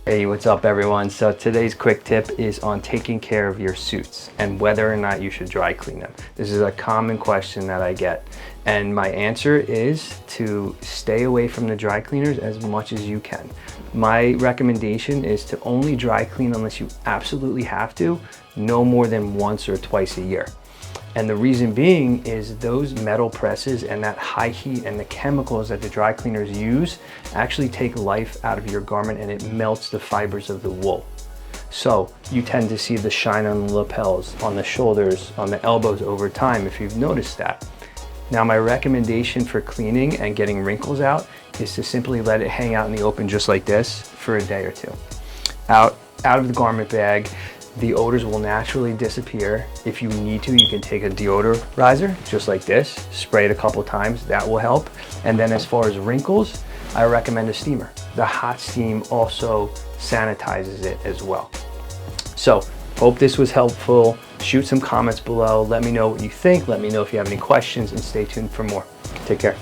Hey, what's up everyone? So today's quick tip is on taking care of your suits and whether or not you should dry clean them. This is a common question that I get, and my answer is to stay away from the dry cleaners as much as you can. My recommendation is to only dry clean unless you absolutely have to, no more than once or twice a year. And the reason being is those metal presses and that high heat and the chemicals that the dry cleaners use actually take life out of your garment, and it melts the fibers of the wool. So you tend to see the shine on the lapels, on the shoulders, on the elbows over time, if you've noticed that. Now my recommendation for cleaning and getting wrinkles out is to simply let it hang out in the open just like this for a day or two. Out of the garment bag. The odors will naturally disappear. If you need to, you can take a deodorizer just like this, spray it a couple times, that will help. And then as far as wrinkles, I recommend a steamer. The hot steam also sanitizes it as well. So hope this was helpful. Shoot some comments below. Let me know what you think. Let me know if you have any questions, and stay tuned for more. Take care.